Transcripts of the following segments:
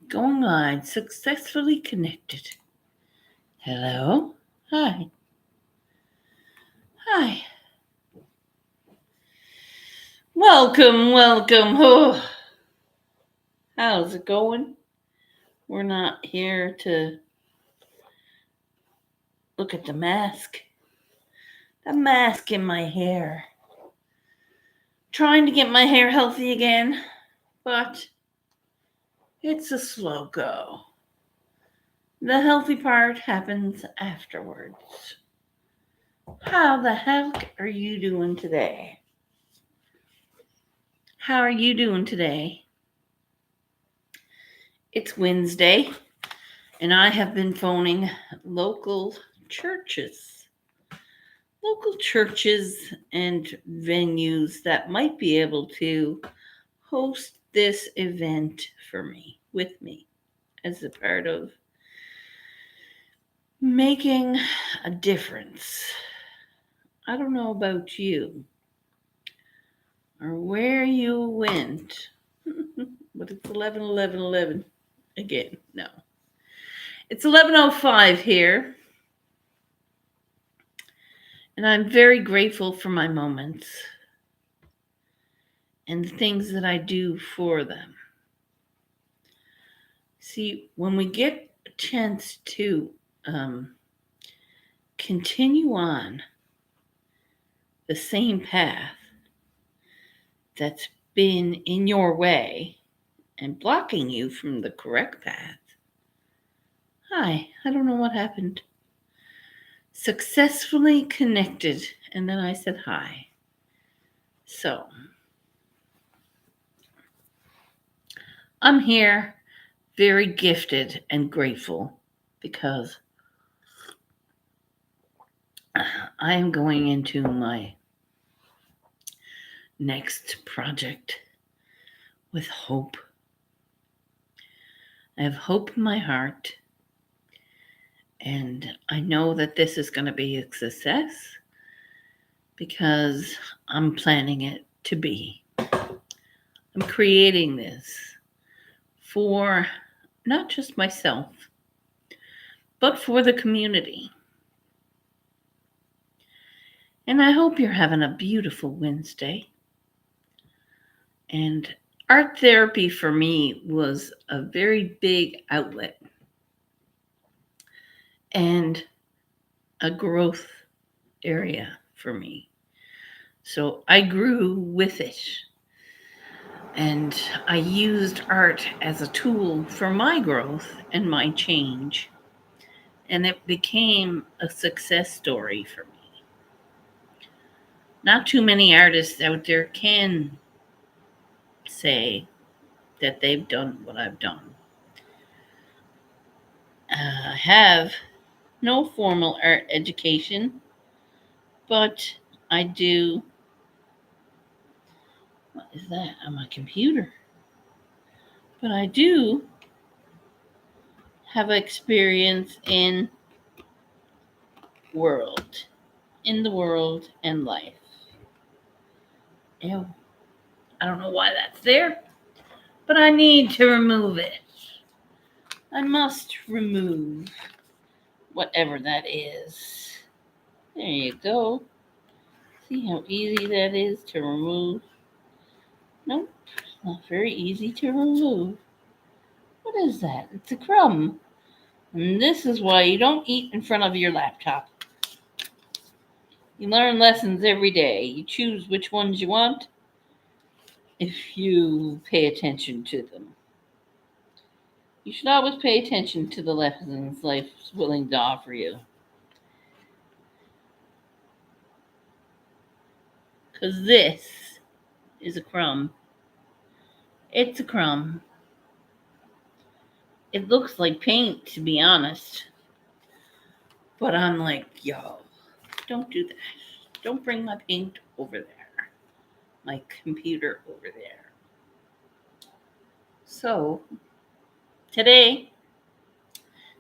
Going on, successfully connected. Hello? Hi. Hi. Welcome. Oh, how's it going? We're not here to look at the mask. The mask in my hair. Trying to get my hair healthy again, but it's a slow go. The healthy part happens afterwards. How the heck are you doing today? How are you doing today? It's Wednesday, and I have been phoning churches, local churches and venues that might be able to host this event for me, with me, as a part of making a difference. I don't know about you or where you went, but it's 11:11 again. No, it's 11:05 here. And I'm very grateful for my moments and the things that I do for them. See, when we get a chance to continue on the same path that's been in your way and blocking you from the correct path. Hi, I don't know what happened. Successfully connected, and then I said hi. So, I'm here very gifted and grateful because I am going into my next project with hope. I have hope in my heart, and I know that this is going to be a success because I'm planning it to be. I'm creating this for not just myself, but for the community. And I hope you're having a beautiful Wednesday. And art therapy for me was a very big outlet and a growth area for me. So I grew with it. And I used art as a tool for my growth and my change. And it became a success story for me. Not too many artists out there can say that they've done what I've done. I have no formal art education, but I do. What is that on my computer? But I do have experience world, in the world and life. Ew. I don't know why that's there, but I need to remove it. I must remove whatever that is. There you go. See how easy that is to remove? Nope, not very easy to remove. What is that? It's a crumb. And this is why you don't eat in front of your laptop. You learn lessons every day. You choose which ones you want if you pay attention to them. You should always pay attention to the lessons life's willing to offer you. Because this is a crumb. It's a crumb. It looks like paint, to be honest. But I'm like, yo, don't do that. Don't bring my paint over there. My computer over there. So, today,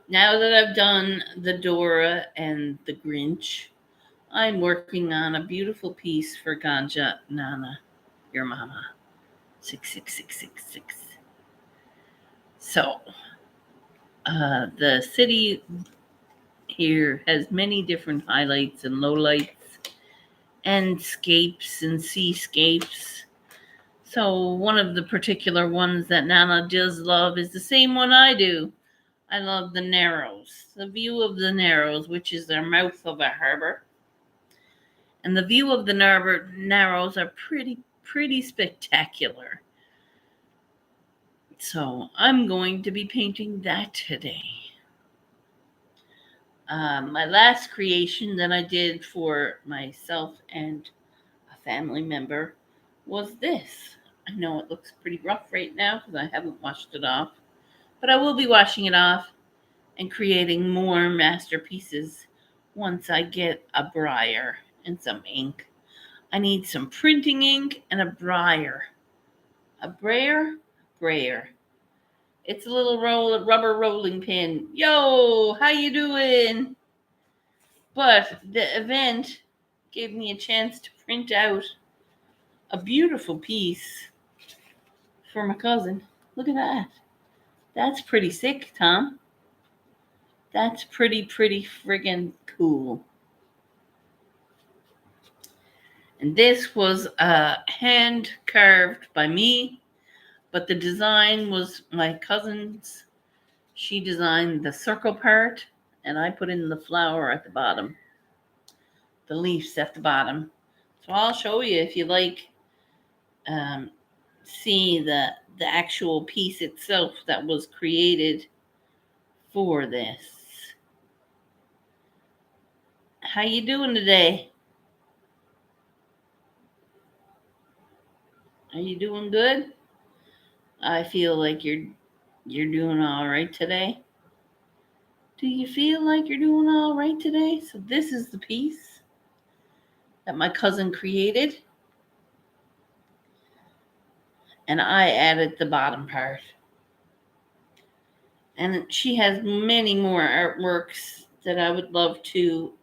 now that I've done the Dora and the Grinch, I'm working on a beautiful piece for Ganja Nana, your mama. 66666. So, the city here has many different highlights and lowlights, and scapes and seascapes. So, one of the particular ones that Nana does love is the same one I do. I love the Narrows, the view of the Narrows, which is the mouth of a harbor. And the view of the Narrows are pretty spectacular. So I'm going to be painting that today. My last creation that I did for myself and a family member was this. I know it looks pretty rough right now because I haven't washed it off, but I will be washing it off and creating more masterpieces once I get a brayer and some ink. I need some printing ink and a brayer. A brayer. It's a little rubber rolling pin. Yo, how you doing? But the event gave me a chance to print out a beautiful piece for my cousin. Look at that. That's pretty sick, Tom. That's pretty friggin' cool. And this was hand carved by me, but the design was my cousin's. She designed the circle part, and I put in the flower at the bottom, the leaves at the bottom. So I'll show you if you like. See the actual piece itself that was created for this. How you doing today? Are you doing good? I feel like you're doing all right today. Do you feel like you're doing all right today? So this is the piece that my cousin created, and I added the bottom part. And she has many more artworks that I would love to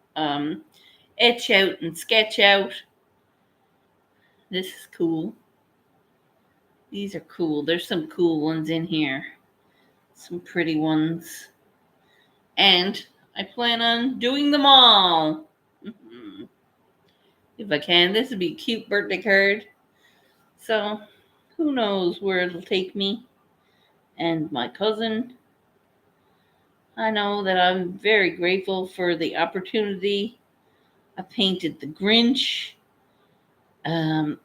etch out and sketch out. This is cool. These are cool. There's some cool ones in here. Some pretty ones. And I plan on doing them all. If I can. This would be a cute birthday card. So, who knows where it'll take me. And my cousin. I know that I'm very grateful for the opportunity. I painted the Grinch.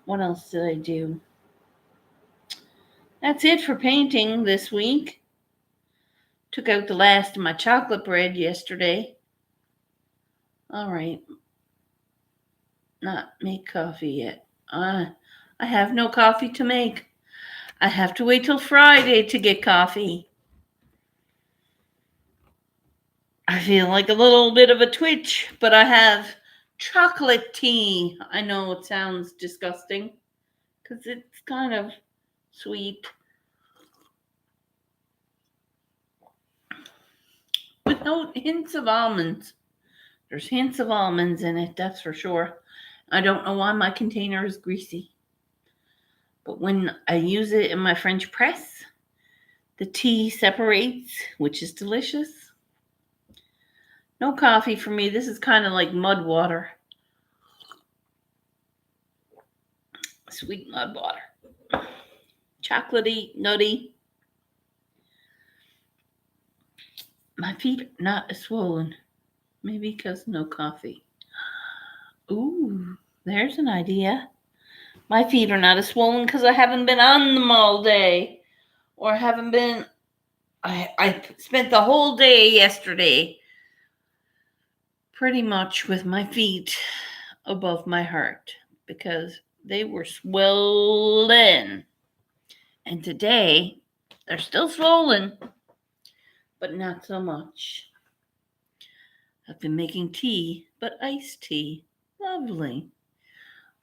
What else did I do? That's it for painting this week. Took out the last of my chocolate bread yesterday. All right. Not make coffee yet. I have no coffee to make. I have to wait till Friday to get coffee. I feel like a little bit of a twitch, but I have chocolate tea. I know it sounds disgusting because it's kind of sweet. Without hints of almonds. There's hints of almonds in it, that's for sure. I don't know why my container is greasy. But when I use it in my French press, the tea separates, which is delicious. No coffee for me. This is kind of like mud water. Sweet mud water. Chocolatey, nutty. My feet are not as swollen. Maybe because no coffee. Ooh, there's an idea. My feet are not as swollen because I haven't been on them all day. Or haven't been. I spent the whole day yesterday pretty much with my feet above my heart because they were swollen. And today, they're still swollen, but not so much. I've been making tea, but iced tea. Lovely.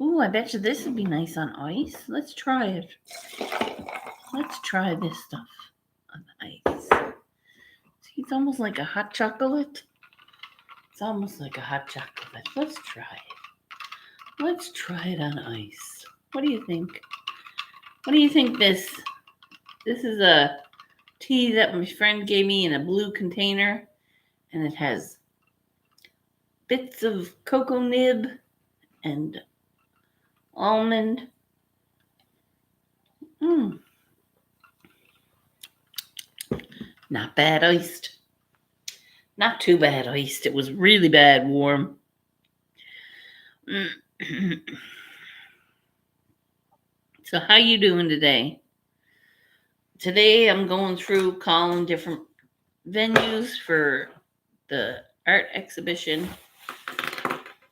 Ooh, I bet you this would be nice on ice. Let's try it. Let's try this stuff on ice. See, it's almost like a hot chocolate. It's almost like a hot chocolate. Let's try it. Let's try it on ice. What do you think? What do you think this is a tea that my friend gave me in a blue container, and it has bits of cocoa nib and almond. Mm, not bad iced. Not too bad iced. It was really bad warm. So how you doing today? Today I'm going through calling different venues for the art exhibition.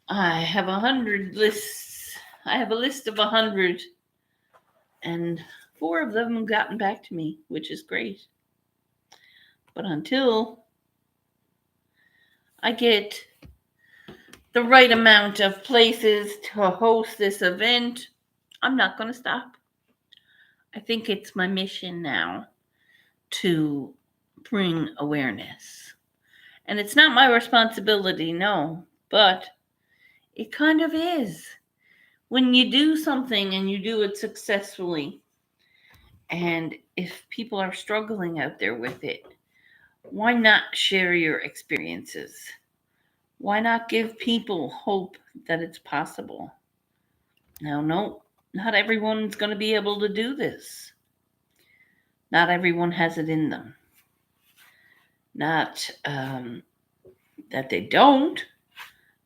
I have 100 lists. I have a list of 100, and 4 of them have gotten back to me, which is great. But until I get the right amount of places to host this event, I'm not going to stop. I think it's my mission now to bring awareness. And it's not my responsibility, no, but it kind of is. When you do something and you do it successfully, and if people are struggling out there with it, why not share your experiences? Why not give people hope that it's possible? Now, no, not everyone's going to be able to do this. Not everyone has it in them. Not that they don't,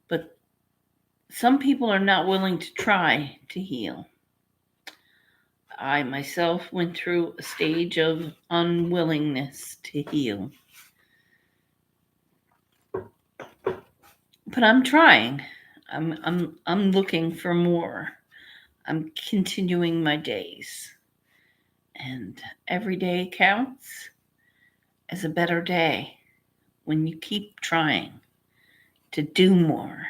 but some people are not willing to try to heal. I myself went through a stage of unwillingness to heal. But I'm trying. I'm looking for more. I'm continuing my days. And every day counts as a better day when you keep trying to do more.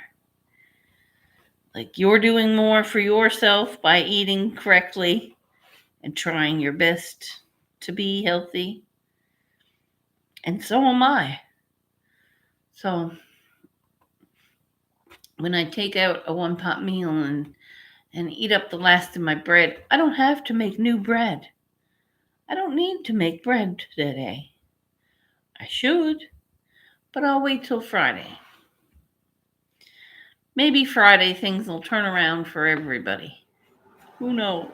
Like you're doing more for yourself by eating correctly and trying your best to be healthy. And so am I. So when I take out a 1-pot meal and eat up the last of my bread, I don't have to make new bread. I don't need to make bread today. I should, but I'll wait till Friday. Maybe Friday things will turn around for everybody. Who knows?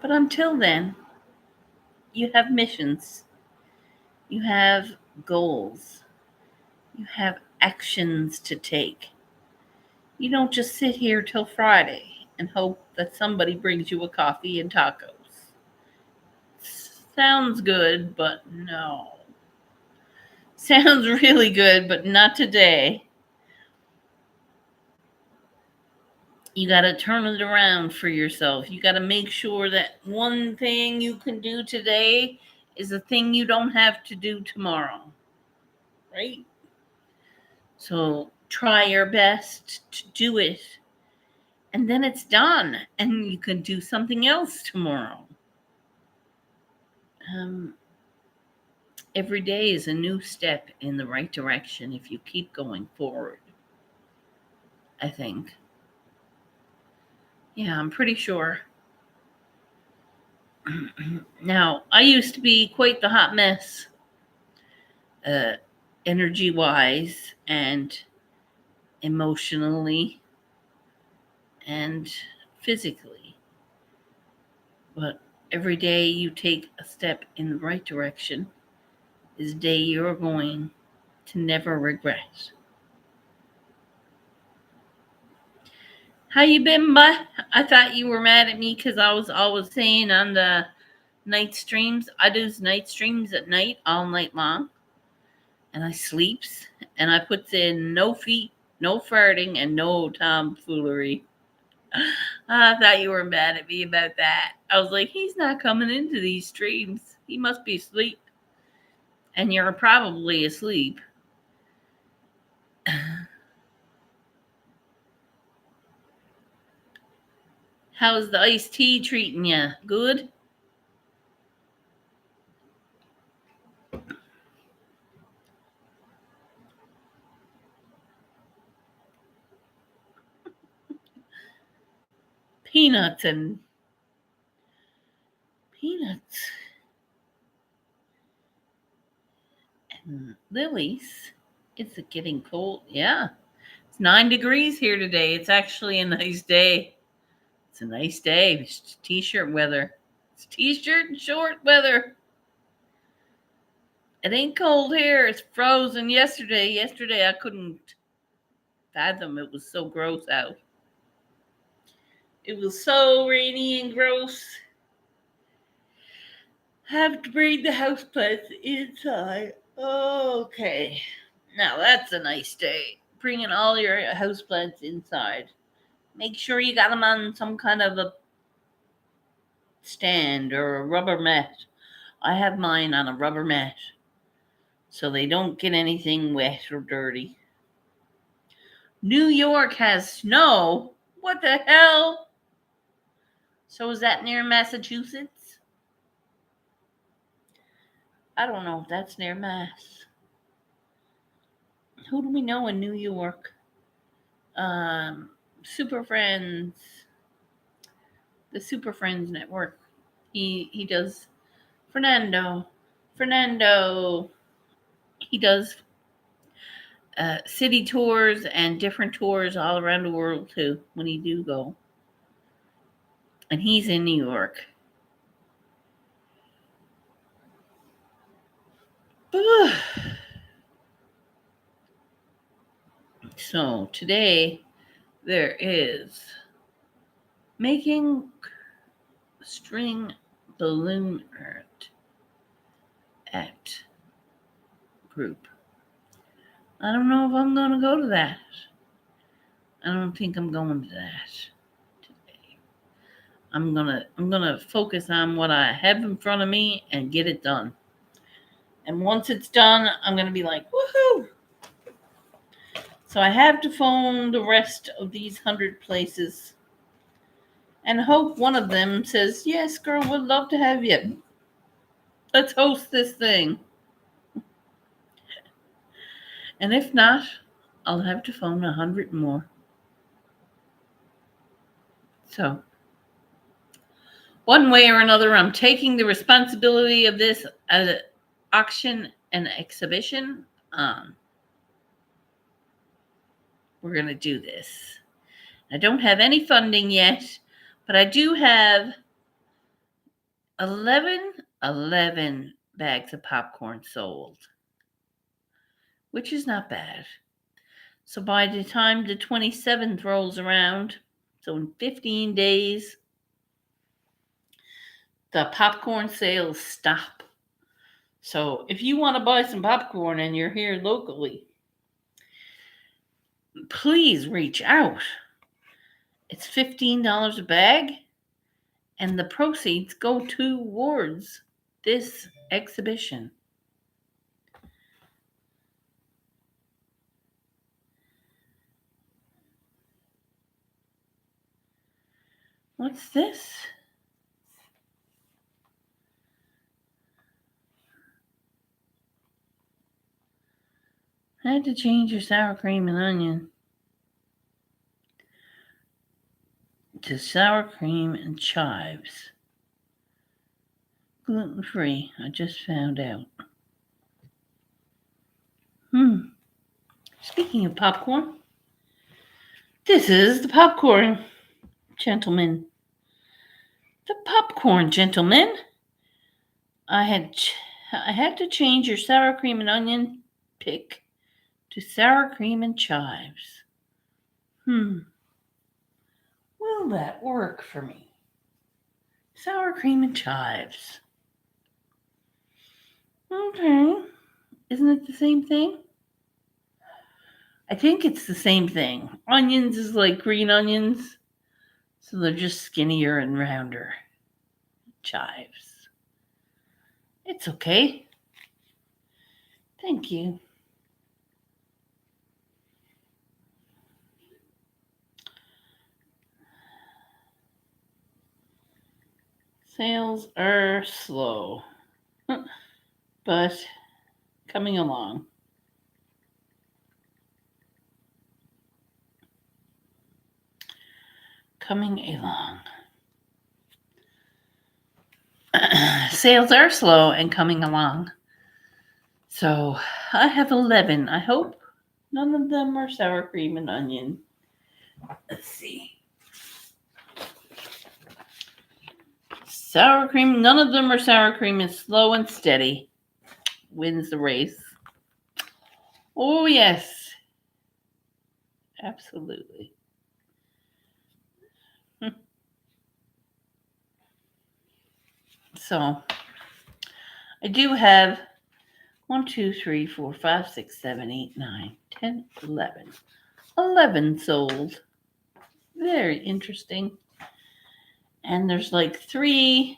But until then, you have missions. You have goals. You have actions to take. You don't just sit here till Friday and hope that somebody brings you a coffee and tacos. Sounds good, but no. Sounds really good, but not today. You got to turn it around for yourself. You got to make sure that one thing you can do today is a thing you don't have to do tomorrow. Right? So try your best to do it. And then it's done. And you can do something else tomorrow. Every day is a new step in the right direction if you keep going forward, I think. Yeah, I'm pretty sure. Now, I used to be quite the hot mess, energy wise and emotionally and physically. But every day you take a step in the right direction is a day you're going to never regret. How you been, bud? I thought you were mad at me because I was always saying on the night streams. I do night streams at night all night long. And I sleeps and I puts in no feet, no farting, and no tomfoolery. I thought you were mad at me about that. I was like, he's not coming into these streams. He must be asleep. And you're probably asleep. How's the iced tea treating you? Good? Peanuts and peanuts. lilies. Is it getting cold? Yeah. It's 9 degrees here today. It's actually a nice day. It's a nice day. It's t-shirt weather. It's t-shirt and short weather. It ain't cold here. It's frozen yesterday. Yesterday I couldn't fathom it was so gross out. It was so rainy and gross. Have to bring the houseplants inside. Okay. Now that's a nice day. Bringing all your houseplants inside. Make sure you got them on some kind of a stand or a rubber mat. I have mine on a rubber mat so they don't get anything wet or dirty. New York has snow? What the hell? So is that near Massachusetts? I don't know if that's near Mass. Who do we know in New York? Super Friends. The Super Friends Network. He does Fernando. He does city tours and different tours all around the world too when he do go. And he's in New York. So today there is making string balloon art at group. I don't know if I'm going to go to that. I don't think I'm going to that today. I'm gonna focus on what I have in front of me and get it done. And once it's done, I'm gonna be like, woohoo! So I have to phone the rest of these 100 places and hope one of them says, yes, girl, would love to have you. Let's host this thing. And if not, I'll have to phone 100 more. So, one way or another, I'm taking the responsibility of this auction and exhibition on. We're going to do this. I don't have any funding yet, but I do have 11 bags of popcorn sold, which is not bad. So by the time the 27th rolls around, so in 15 days, the popcorn sales stop. So if you want to buy some popcorn and you're here locally, please reach out. It's $15 a bag, and the proceeds go towards this exhibition. What's this? I had to change your sour cream and onion to sour cream and chives. Gluten-free, I just found out. Speaking of popcorn, this is the popcorn, gentlemen. The popcorn, gentlemen. I had to change your sour cream and onion pick to sour cream and chives. Will that work for me? Sour cream and chives. Okay. Isn't it the same thing? I think it's the same thing. Onions is like green onions, so they're just skinnier and rounder. Chives. It's okay. Thank you. Sales are slow, but coming along. Coming along. Sales are slow and coming along. So I have 11. I hope none of them are sour cream and onion. Let's see. Sour cream, none of them are sour cream, and slow and steady wins the race. Oh, yes. Absolutely. So I do have 1, 2, 3, 4, 5, 6, 7, 8, 9, 10, 11. 11 sold. Very interesting. And there's like three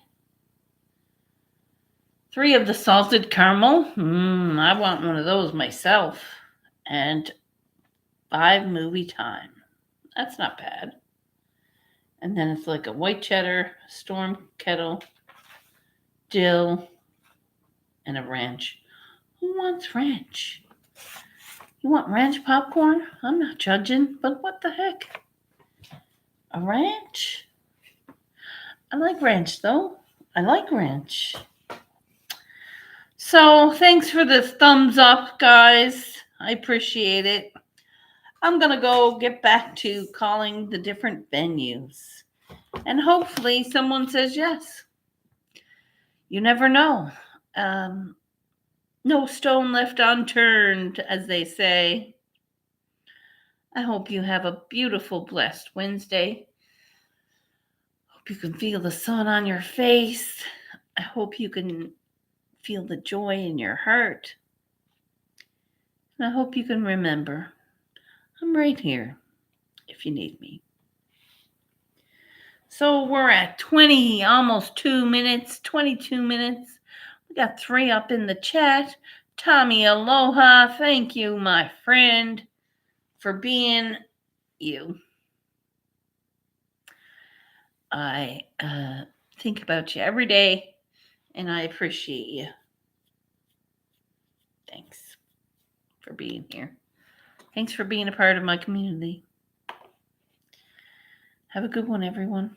of the salted caramel. I want one of those myself. And 5 movie time. That's not bad. And then it's like a white cheddar, storm kettle, dill, and a ranch. Who wants ranch? You want ranch popcorn? I'm not judging, but what the heck? A ranch? I like ranch though. I like ranch. So thanks for the thumbs up, guys. I appreciate it. I'm going to go get back to calling the different venues. And hopefully someone says yes. You never know. No stone left unturned, as they say. I hope you have a beautiful, blessed Wednesday. Hope you can feel the sun on your face. I hope you can feel the joy in your heart. And I hope you can remember, I'm right here if you need me. So we're at 20, almost 2 minutes, 22 minutes. We got 3 up in the chat. Tommy, aloha. Thank you, my friend, for being you. I think about you every day, and I appreciate you. Thanks for being here. Thanks for being a part of my community. Have a good one, everyone.